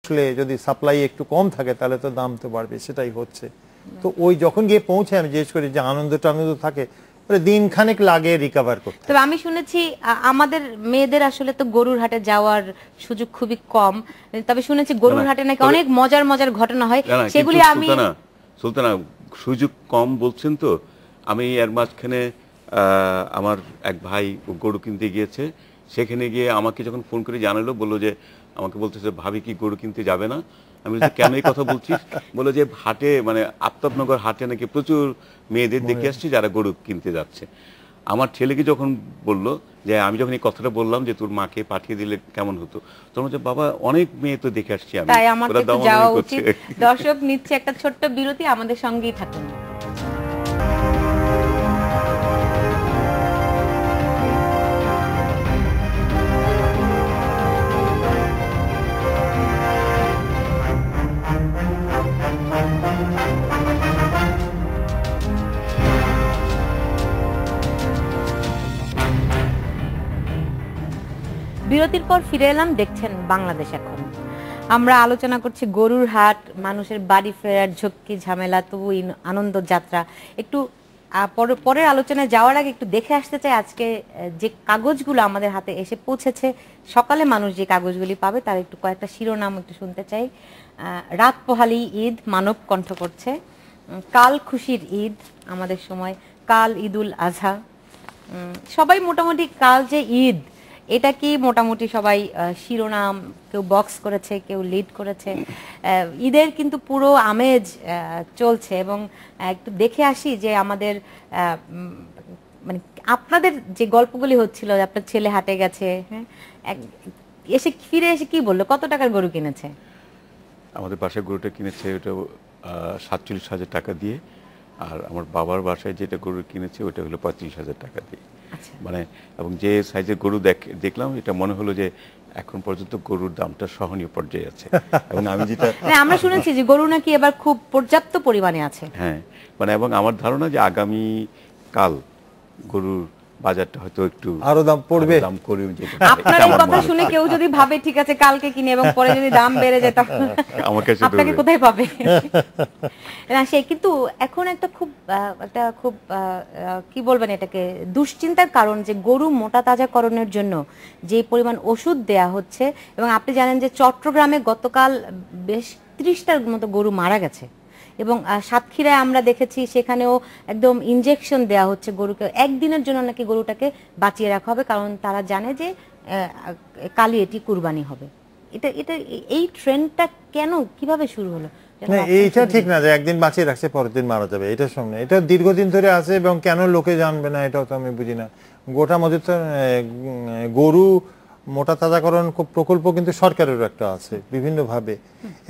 আসলে যদি সাপ্লাই একটু কম থাকে তাহলে তো দাম তো বাড়বে, সেটাই হচ্ছে। তো ওই যখন গিয়ে পৌঁছে আমি জিজ্ঞেস করি যে আনন্দ থাকে, দিন খানেক লাগে রিকভার করতে। তবে আমি শুনেছি আমাদের মেয়েদের আসলে তো গরুর হাটে যাওয়ার সুযোগ খুবই কম, তবে শুনেছি গরুর হাটে নাকি অনেক মজার মজার ঘটনা হয়, সেগুলি আমি। সুলতানা, সুযোগ কম বলছেন তো, আমি এর মাঝখানে আমার এক ভাই গরু কিনতে গিয়েছে, সেখানে গিয়ে আমাকে যখন ফোন করে জানালো, বললো যে আমাকে বলতেছে ভাবি কি গরু কিনতে যাবে না? আমি বলছি কেন এই কথা বলছিস? বললো যে হাটে মানে আফতাবনগর হাটে নাকি প্রচুর মেয়েদের দেখে আসছি যারা গরু কিনতে যাচ্ছে। আমার ছেলেকে যখন বললো যে আমি যখন এই কথাটা বললাম যে তোর মাকে পাঠিয়ে দিলে কেমন হতো, তখন বলছে বাবা অনেক মেয়ে তো দেখে আসছি আমি, তাই আমার তো যাওয়া উচিত। দর্শক নিচ্ছে একটা ছোট্ট বিরতি, আমাদের সঙ্গেই থাকুন। বিরতির পর ফিরে এলাম, দেখছেন বাংলাদেশ এখন। আমরা আলোচনা করছি গরুর হাট, মানুষের বাড়ি ফেরার ঝক্কি ঝামেলা, তবু আনন্দ যাত্রা। একটু পরের আলোচনায় যাওয়ার আগে একটু দেখে আসতে চাই আজকে যে কাগজগুলো আমাদের হাতে এসে পৌঁছেছে, সকালে মানুষ যে কাগজগুলি পাবে তার একটু কয়েকটা শিরোনাম একটু শুনতে চাই। রাত পোহালি ঈদ, মানব কণ্ঠ করছে। কাল খুশির ঈদ আমাদের সময়, কাল ঈদুল আজহা। সবাই মোটামুটি কাল যে ঈদ, এটা কি মোটামুটি সবাই শিরোনাম, কেউ বক্স করেছে, কেউ লিড করেছে। ঈদের কিন্তু পুরো আমেজ চলছে। এবং একটু দেখে আসি যে আমাদের মানে আপনাদের যে গল্পগুলি হচ্ছিল, আপনার ছেলে হাটে গেছে, হ্যাঁ, এসে ফিরে এসে কি বললো, কত টাকার গরু কিনেছে? আমাদের বাসায় গরুটা কিনেছে ওটা 47,000 টাকা দিয়ে, আর আমার বাবার বাসায় যেটা গরু কিনেছে ওটা হলো 35,000 টাকা দিয়ে। মানে এবং যে সাইজের গরু দেখলাম, এটা মনে হলো যে এখন পর্যন্ত গরুর দামটা সহনীয় পর্যায়ে আছে। এবং আমি যেটা আমরা শুনেছি যে গরু নাকি এবার খুব পর্যাপ্ত পরিমাণে আছে। হ্যাঁ, মানে এবং আমার ধারণা যে আগামী কাল গরুর বাজারটা হয়তো একটু আরো দাম পড়বে। আপনার এই কথা শুনে কেউ যদি ভাবে ঠিক আছে কালকে কিনে, এবং পরে যদি দাম বেড়ে যায় তখন আপনাকে কোথায় পাবে? না সে কিন্তু এখন একটা খুব কি বলবেন এটাকে, দুশ্চিন্তার কারণ যে গরু মোটা তাজাকরণের জন্য যে পরিমাণ ওষুধ দেয়া হচ্ছে। এবং আপনি জানেন যে চট্টগ্রামে গতকাল বেশ 30টার মতো গরু মারা গেছে, এবং সাতক্ষীরায় আমরা দেখেছি সেখানেও একদম ইনজেকশন দেয়া হচ্ছে গরুকে। একদিনের জন্য নাকি গরুটাকে বাঁচিয়ে রাখা হবে, কারণ তারা জানে যে কালই এটি কুরবানি হবে। এটা এই ট্রেন্ডটা কেন, কিভাবে শুরু হলো? এইটা ঠিক না যে একদিন বাঁচিয়ে রাখছে পরের দিন মারা যাবে, এটা সামনে, এটা দীর্ঘদিন ধরে আছে এবং কেন লোকে জানবে না এটাও তো আমি বুঝি না। গোটা মজুদ গরু মোটা তাজাকরণ প্রকল্প কিন্তু সরকারেরও একটা আছে বিভিন্নভাবে,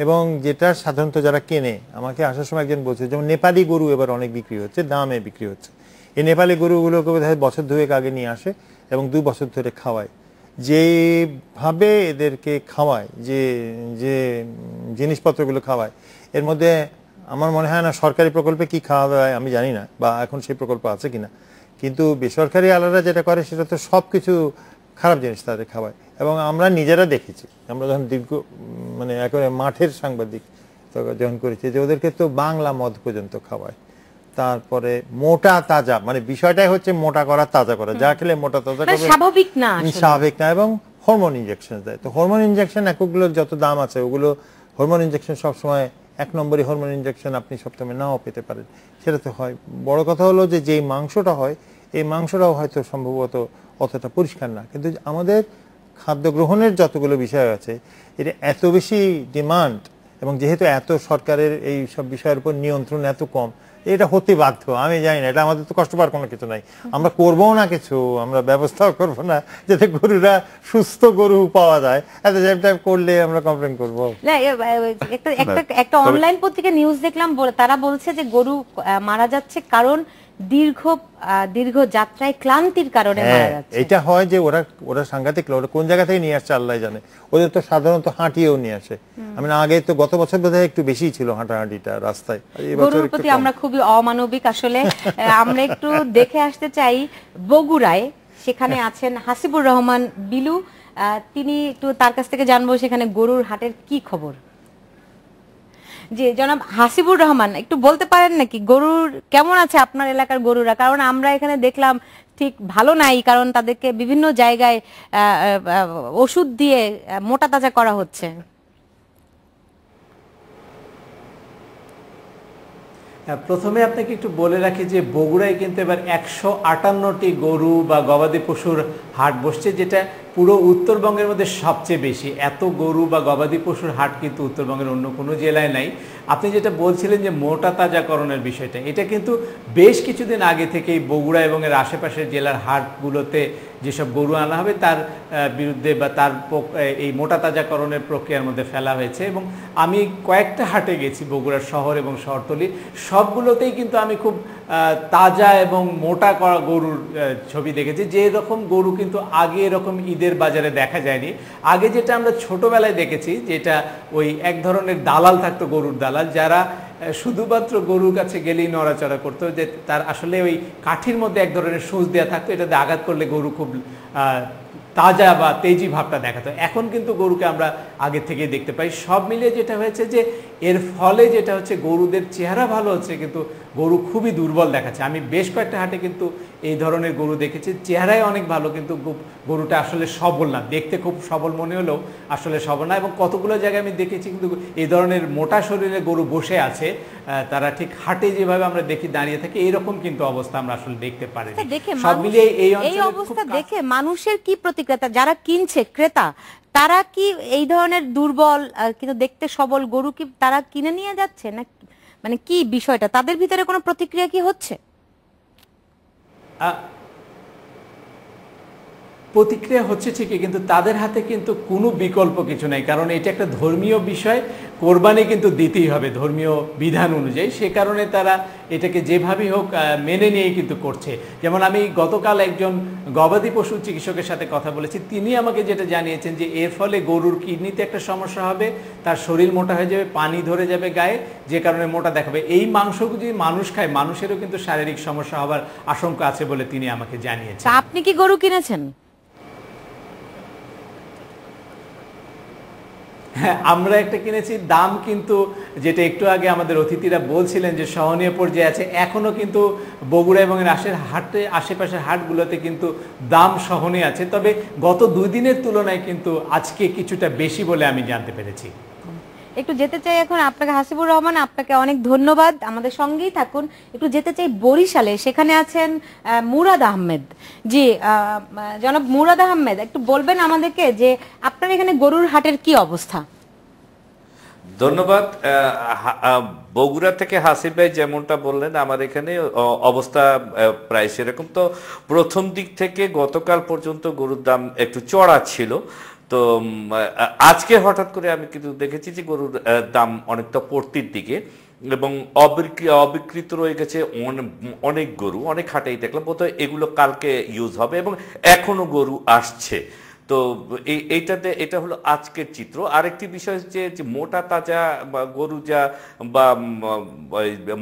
এবং যেটা সাধারণত যারা কেনে, আমাকে আসার সময় একজন বলছে যেমন নেপালি গরু এবার অনেক বিক্রি হচ্ছে, দামে বিক্রি হচ্ছে। এই নেপালি গরুগুলোকে বোধহয় বছর দুয়েক আগে নিয়ে আসে এবং 2 বছর ধরে খাওয়ায়। যেভাবে এদেরকে খাওয়ায়, যে যে জিনিসপত্রগুলো খাওয়ায়, এর মধ্যে আমার মনে হয় না সরকারি প্রকল্পে কি খাওয়া হয় আমি জানি না, বা এখন সেই প্রকল্প আছে কিনা, কিন্তু বেসরকারি আলাদা যেটা করে সেটা তো সব কিছু খারাপ জিনিস তাদের খাওয়ায়। এবং আমরা নিজেরা দেখেছি, আমরা যখন মানে একেবারে মাঠের সাংবাদিক যখন করেছি, যে ওদেরকে তো বাংলা মদ পর্যন্ত খাওয়ায়। তারপরে মোটা তাজা, মানে বিষয়টাই হচ্ছে মোটা করা, তাজা করা, যা খেলে মোটা তাজা করবে, স্বাভাবিক না। এবং হরমোন ইনজেকশন দেয়। তো হরমোন ইনজেকশন একগুলোর যত দাম আছে, ওগুলো হরমোন ইনজেকশন সবসময় 1 নম্বরই হরমোন ইনজেকশন আপনি সবসময় নাও পেতে পারেন, সেটা তো হয়। বড় কথা হলো যে যেই মাংসটা হয়, এই মাংসটাও হয়তো সম্ভবত অতটা পরিষ্কার না। কিন্তু আমাদের খাদ্য গ্রহণের যতগুলো বিষয় আছে, এটা এত বেশি ডিমান্ড, এবং যেহেতু এত সরকারের এই সব বিষয়ের উপর নিয়ন্ত্রণ এত কম, এটা হতে বাধ্য। আমি জানি না, এটা আমাদের তো কষ্ট পাওয়ার কোনো কিছু নাই, আমরা করবো না কিছু, আমরা ব্যবস্থাও করবো না যাতে গরুরা সুস্থ গরু পাওয়া যায়। এত টাইপ করলে আমরা কমপ্লেন করবো। একটা অনলাইন পত্রিকা নিউজ দেখলাম, তারা বলছে যে গরু মারা যাচ্ছে কারণ দীর্ঘ যাত্রায় ক্লান্তির কারণে মারা যাচ্ছে। এটা হয় যে ওরা সাংঘাতিক, ওরা কোন জায়গা থেকে নিয়ে আসছে আল্লাহ জানে। ওদের তো সাধারণত হাঁটিয়েও নিয়ে আসে। আমি আগে তো গত বছর বোধহয় একটু বেশি ছিল হাঁটাহাঁটিটা রাস্তায়। গরুর প্রতি আমরা খুবই অমানবিক আসলে। আমরা একটু দেখে আসতে চাই বগুড়ায়, সেখানে আছেন হাসিবুর রহমান বিলু, তিনি একটু তার কাছ থেকে জানবো সেখানে গরুর হাটের কি খবর। জি জনাব হাসিবুর রহমান, একটু বলতে পারেন নাকি গরুর কেমন আছে আপনার এলাকার গরুরা? কারণ আমরা এখানে দেখলাম ঠিক ভালো নাই, কারণ তাদেরকে বিভিন্ন জায়গায় ওষুধ দিয়ে মোটা তাজা করা হচ্ছে। প্রথমে আপনাকে একটু বলে রাখি যে বগুড়ায় কিন্তু এবার 158টি গরু বা গবাদি পশুর হাট বসছে, যেটা পুরো উত্তরবঙ্গের মধ্যে সবচেয়ে বেশি। এত গরু বা গবাদি পশুর হাট কিন্তু উত্তরবঙ্গের অন্য কোনো জেলায় নাই। আপনি যেটা বলছিলেন যে মোটা তাজাকরণের বিষয়টা, এটা কিন্তু বেশ কিছুদিন আগে থেকেই বগুড়া এবং এর আশেপাশের জেলার হাটগুলোতে যেসব গরু আনা হবে তার বিরুদ্ধে বা তার এই মোটা তাজাকরণের প্রক্রিয়ার মধ্যে ফেলা হয়েছে। এবং আমি কয়েকটা হাটে গেছি বগুড়ার শহর এবং শহরতলি, সবগুলোতেই কিন্তু আমি খুব তাজা এবং মোটা করা গরুর ছবি দেখেছি। যে রকম গরু কিন্তু আগে এরকম ঈদের বাজারে দেখা যায়নি। আগে যেটা আমরা ছোটবেলায় দেখেছি, যেটা ওই এক ধরনের দালাল থাকতো, গরুর দালাল, যারা শুধুমাত্র গরুর কাছে গেলেই নড়াচড়া করতো, যে তার আসলে ওই কাঠির মধ্যে এক ধরনের সূচ দেওয়া থাকতো, এটাতে আঘাত করলে গরু খুব তাজা বা তেজি ভাবটা দেখাতো। এখন কিন্তু গরুকে আমরা আগে থেকে দেখতে পাই। সব মিলিয়ে যেটা হয়েছে যে এর ফলে যেটা হচ্ছে গরুদের চেহারা ভালো হচ্ছে, কিন্তু গরু খুবই দুর্বল দেখাচ্ছে। আমি বেশ কয়েকটা হাটে কিন্তু এই ধরনের গরু দেখেছি, চেহারায় অনেক ভালো, কিন্তু গরুটা আসলে সবল না, দেখতে খুব সবল মনে হলেও আসলে সবল না। এবং কতগুলো জায়গায় আমি দেখেছি কিন্তু এই ধরনের মোটা শরীরে গরু বসে আছে, তারা ঠিক হাটে যেভাবে আমরা দেখি দাঁড়িয়ে থাকে, এইরকম কিন্তু অবস্থা আমরা আসলে দেখতে পারি। সব মিলিয়ে এই অবস্থা দেখে মানুষের কি প্রতিক্রিয়া, যারা কিনছে ক্রেতা, তারা কি এই ধরনের দুর্বল কিন্তু দেখতে সবল গরু কি তারা কিনে নিয়ে যাচ্ছে না, মানে কি বিষয়টা, তাদের ভিতরে কোনো প্রতিক্রিয়া কি হচ্ছে? প্রতিক্রিয়া হচ্ছে ঠিকই, কিন্তু তাদের হাতে কিন্তু কোনো বিকল্প কিছু নাই। কারণ এটা একটা ধর্মীয় বিষয়, কোরবানি কিন্তু দিতেই হবে ধর্মীয় বিধান অনুযায়ী। সে কারণে তারা এটাকে যেভাবেই হোক মেনে নিয়েই কিন্তু করছে। যেমন আমি গতকাল একজন গবাদি পশু চিকিৎসকের সাথে কথা বলেছি, তিনি আমাকে যেটা জানিয়েছেন যে এর ফলে গরুর কিডনিতে একটা সমস্যা হবে, তার শরীর মোটা হয়ে যাবে, পানি ধরে যাবে গায়ে, যে কারণে মোটা দেখাবে। এই মাংস যদি মানুষ খায়, মানুষেরও কিন্তু শারীরিক সমস্যা হওয়ার আশঙ্কা আছে বলে তিনি আমাকে জানিয়েছেন। আপনি কি গরু কিনেছেন? হ্যাঁ, আমরা একটা কিনেছি। দাম কিন্তু যেটা একটু আগে আমাদের অতিথিরা বলছিলেন যে সহনীয় পর্যায়ে আছে, এখনো কিন্তু বগুড়া এবং আশেপাশের হাটগুলোতে কিন্তু দাম সহনীয় আছে। তবে গত 2 দিনের তুলনায় কিন্তু আজকে কিছুটা বেশি বলে আমি জানতে পেরেছি। একটু যেতে চাই এখন আপনাকে, হাসিবুর রহমান, আপনাকে অনেক ধন্যবাদ, আমাদের সঙ্গেই থাকুন। একটু যেতে চাই বরিশালে, সেখানে আছেন মুরাদ আহমেদ। জি জনাব মুরাদ আহমেদ, একটু বলবেন আমাদেরকে যে আপনার এখানে গরুর হাটের কি অবস্থা? ধন্যবাদ। বগুড়া থেকে হাসিব ভাই যেমনটা বললেন, আমার এখানে অবস্থা প্রায় সেরকম। তো প্রথম দিক থেকে গতকাল পর্যন্ত গরুর দাম একটু চড়া ছিল, তো আজকে হঠাৎ করে আমি কিন্তু দেখেছি যে গরুর দাম অনেকটা পড়তির দিকে এবং অবিকৃত রয়ে গেছে অনেক গরু। অনেক হাটেই দেখলাম, বোধহয় এগুলো কালকে ইউজ হবে এবং এখনো গরু আসছে। তো এইটাতে এটা হলো আজকের চিত্র। আরেকটি বিষয় হচ্ছে যে মোটা তাজা বা গরু যা বা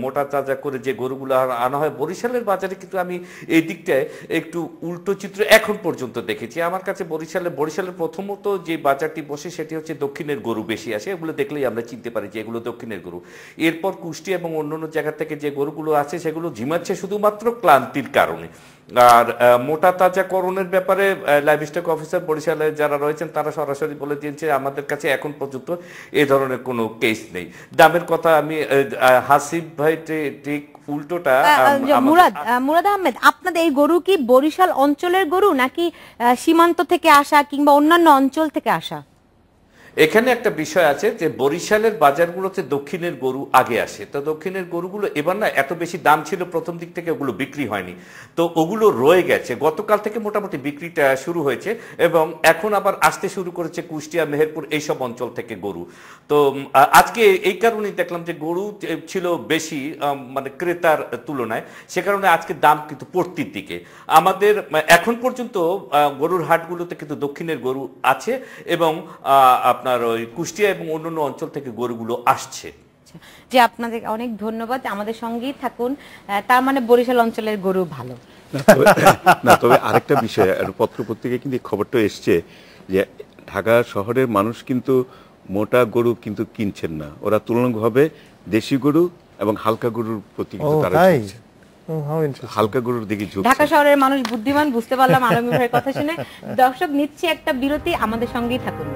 মোটা তাজা করে যে গরুগুলো আনা হয় বরিশালের বাজারে, কিন্তু আমি এই দিকটায় একটু উল্টো চিত্র এখন পর্যন্ত দেখেছি। আমার কাছে বরিশালের প্রথমত যে বাজারটি বসে সেটি হচ্ছে দক্ষিণের গরু বেশি আসে, এগুলো দেখলেই আমরা চিনতে পারি যে এগুলো দক্ষিণের গরু। এরপর কুষ্টিয়া এবং অন্যান্য জায়গা থেকে যে গরুগুলো আছে সেগুলো ঝিমাচ্ছে শুধুমাত্র ক্লান্তির কারণে। আর মোটা তাজাকরণের ব্যাপারে লাইভস্টক অফিসার বরিশালে যারা রয়েছেন তারা সরাসরি বলে দিয়েছে আমাদের কাছে এখন পর্যন্ত এই ধরনের কোনো কেস নেই। দামের কথা আমি হাসিব ভাই ঠিক উল্টোটা। মুরাদ আহমেদ, আপনাদের এই গরু কি বরিশাল অঞ্চলের গরু নাকি সীমান্ত থেকে আসা কিংবা অন্যান্য অঞ্চল থেকে আসা? এখানে একটা বিষয় আছে যে বরিশালের বাজারগুলোতে দক্ষিণের গরু আগে আসে। তো দক্ষিণের গরুগুলো এবার না এত বেশি দাম ছিল প্রথম দিক থেকে, ওগুলো বিক্রি হয়নি, তো ওগুলো রয়ে গেছে। গতকাল থেকে মোটামুটি বিক্রিটা শুরু হয়েছে এবং এখন আবার আসতে শুরু করেছে কুষ্টিয়া, মেহেরপুর এইসব অঞ্চল থেকে গরু। তো আজকে এই কারণেই দেখলাম যে গরু ছিল বেশি মানে ক্রেতার তুলনায়, সে কারণে আজকে দাম কিন্তু পড়তির দিকে। আমাদের এখন পর্যন্ত গরুর হাটগুলোতে কিন্তু দক্ষিণের গরু আছে এবং আপনার ওই কুষ্টিয়া এবং অন্যান্য অঞ্চল থেকে গরুগুলো আসছে। যে আপনাদের অনেক ধন্যবাদ, আমাদের সঙ্গেই থাকুন। তার মানে বরিশাল অঞ্চলের গরু ভালো না, তবে আরেকটা বিষয়, পত্র পত্রিকায় কিন্তু খবরটা এসছে যে ঢাকা শহরের মানুষ কিন্তু মোটা গরু কিন্তু কিনছেন না, ওরা তুলনামূলকভাবে দেশি গরু এবং হালকা গরুর প্রতি কিন্তু তারা তাই ঝুঁকছে। how interesting. হালকা গরুর দিকে ঝুঁকছে। ঢাকা শহরের মানুষ বুদ্ধিমান, বুঝতে পারলাম আলমী ভাইয়ের কথা শুনে। দর্শক, নিচ্ছি একটা বিরতি, আমাদের সঙ্গেই থাকুন।